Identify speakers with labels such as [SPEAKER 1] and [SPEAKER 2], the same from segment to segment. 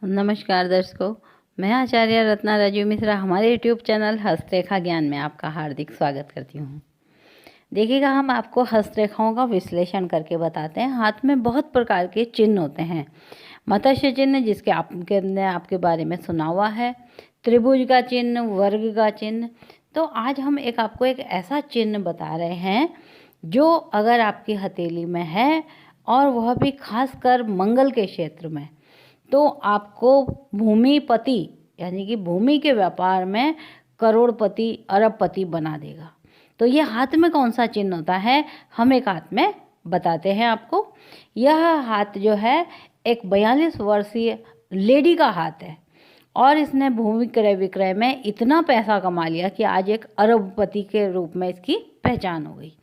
[SPEAKER 1] नमस्कार दर्शकों, मैं आचार्य रत्ना राजू मिश्रा हमारे यूट्यूब चैनल हस्तरेखा ज्ञान में आपका हार्दिक स्वागत करती हूँ। देखिएगा, हम आपको हस्तरेखाओं का विश्लेषण करके बताते हैं। हाथ में बहुत प्रकार के चिन्ह होते हैं। मत्स्य चिन्ह, जिसके आपके बारे में सुना हुआ है, त्रिभुज का चिन्ह, वर्ग का चिन्ह। तो आज हम आपको एक ऐसा चिन्ह बता रहे हैं जो अगर आपकी हथेली में है और वह भी खासकर मंगल के क्षेत्र में, तो आपको भूमिपति यानी कि भूमि के व्यापार में करोड़पति अरबपति बना देगा। तो ये हाथ में कौन सा चिन्ह होता है, हम एक हाथ में बताते हैं आपको। यह हाथ जो है एक 42 वर्षीय लेडी का हाथ है और इसने भूमि क्रय विक्रय में इतना पैसा कमा लिया कि आज एक अरबपति के रूप में इसकी पहचान हो गई।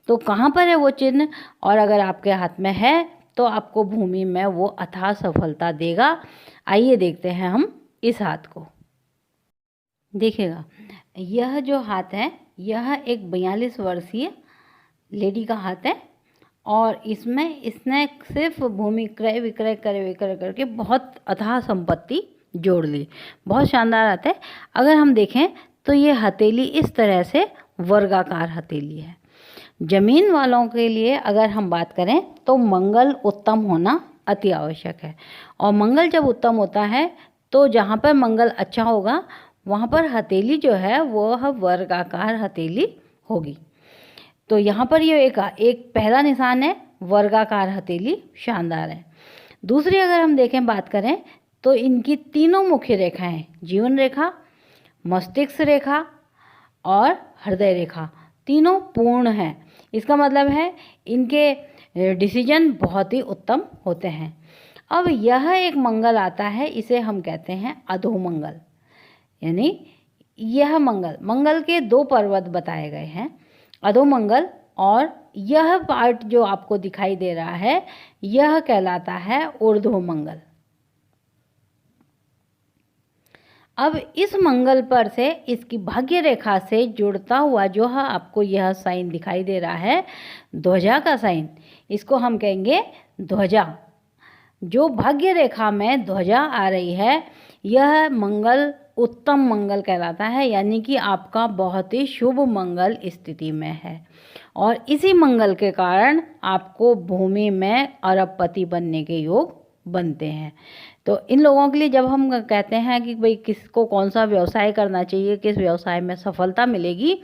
[SPEAKER 1] तो कहाँ पर है वो चिन्ह, और अगर आपके हाथ में है तो आपको भूमि में वो अथाह सफलता देगा। आइए देखते हैं हम इस हाथ को। देखिएगा, यह जो हाथ है यह एक 42 वर्षीय लेडी का हाथ है और इसमें इसने सिर्फ भूमि क्रय विक्रय करके बहुत अथाह संपत्ति जोड़ ली। बहुत शानदार हाथ है। अगर हम देखें तो ये हथेली इस तरह से वर्गाकार हथेली है। जमीन वालों के लिए अगर हम बात करें तो मंगल उत्तम होना अति आवश्यक है, और मंगल जब उत्तम होता है तो जहाँ पर मंगल अच्छा होगा वहाँ पर हथेली जो है वह वर्गाकार हथेली होगी। तो यहाँ पर ये एक पहला निशान है, वर्गाकार हथेली शानदार है। दूसरी अगर हम देखें बात करें तो इनकी तीनों मुख्य रेखाएं, जीवन रेखा, मस्तिष्क रेखा और हृदय रेखा, तीनों पूर्ण हैं। इसका मतलब है इनके डिसीजन बहुत ही उत्तम होते हैं। अब यह एक मंगल आता है, इसे हम कहते हैं अधोमंगल। यानी यह मंगल के दो पर्वत बताए गए हैं, अधोमंगल, और यह पार्ट जो आपको दिखाई दे रहा है यह कहलाता है ऊर्ध्वमंगल। अब इस मंगल पर से इसकी भाग्य रेखा से जुड़ता हुआ जो है आपको यह साइन दिखाई दे रहा है, ध्वजा का साइन, इसको हम कहेंगे ध्वजा। जो भाग्य रेखा में ध्वजा आ रही है यह मंगल उत्तम मंगल कहलाता है, यानी कि आपका बहुत ही शुभ मंगल स्थिति में है और इसी मंगल के कारण आपको भूमि में अरबपति बनने के योग बनते हैं। तो इन लोगों के लिए जब हम कहते हैं कि भाई किसको कौन सा व्यवसाय करना चाहिए, किस व्यवसाय में सफलता मिलेगी,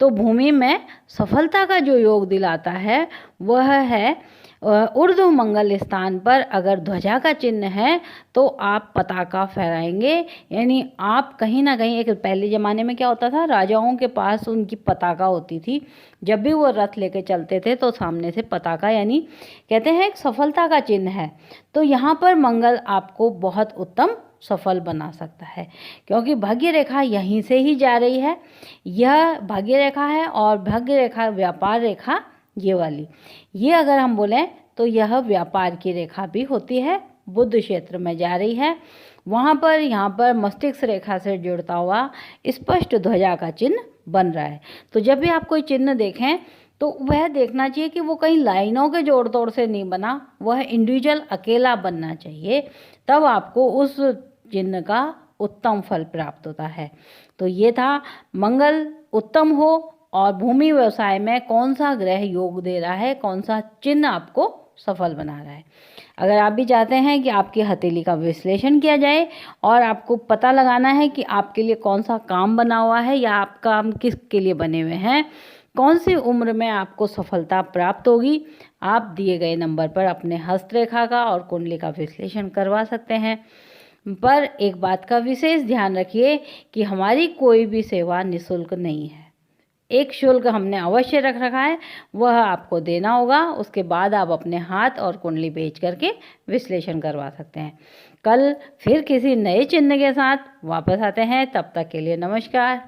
[SPEAKER 1] तो भूमि में सफलता का जो योग दिलाता है वह है ऊर्ध्व मंगल स्थान पर अगर ध्वजा का चिन्ह है तो आप पताका फहराएंगे। यानी आप कहीं ना कहीं, एक पहले ज़माने में क्या होता था, राजाओं के पास उनकी पताका होती थी, जब भी वो रथ लेके चलते थे तो सामने से पताका, यानी कहते हैं एक सफलता का चिन्ह है। तो यहाँ पर मंगल आपको बहुत उत्तम सफल बना सकता है, क्योंकि भाग्य रेखा यहीं से ही जा रही है। यह भाग्य रेखा है और भाग्य रेखा व्यापार रेखा ये वाली, ये अगर हम बोलें तो यह व्यापार की रेखा भी होती है, बुध क्षेत्र में जा रही है। वहाँ पर यहाँ पर मस्तिष्क रेखा से जुड़ता हुआ स्पष्ट ध्वजा का चिन्ह बन रहा है। तो जब भी आप कोई चिन्ह देखें तो वह देखना चाहिए कि वो कहीं लाइनों के जोड़ तोड़ से नहीं बना, वह इंडिविजुअल अकेला बनना चाहिए, तब आपको उस चिन्ह का उत्तम फल प्राप्त होता है। तो ये था मंगल उत्तम हो और भूमि व्यवसाय में कौन सा ग्रह योग दे रहा है, कौन सा चिन्ह आपको सफल बना रहा है। अगर आप भी चाहते हैं कि आपकी हथेली का विश्लेषण किया जाए और आपको पता लगाना है कि आपके लिए कौन सा काम बना हुआ है या आप काम किसके लिए बने हुए हैं, कौन सी उम्र में आपको सफलता प्राप्त होगी, आप दिए गए नंबर पर अपने हस्तरेखा का और कुंडली का विश्लेषण करवा सकते हैं। पर एक बात का विशेष ध्यान रखिए कि हमारी कोई भी सेवा निःशुल्क नहीं है। एक शुल्क हमने अवश्य रख रखा है, वह आपको देना होगा। उसके बाद आप अपने हाथ और कुंडली बेच करके विश्लेषण करवा सकते हैं। कल फिर किसी नए चिन्ह के साथ वापस आते हैं, तब तक के लिए नमस्कार।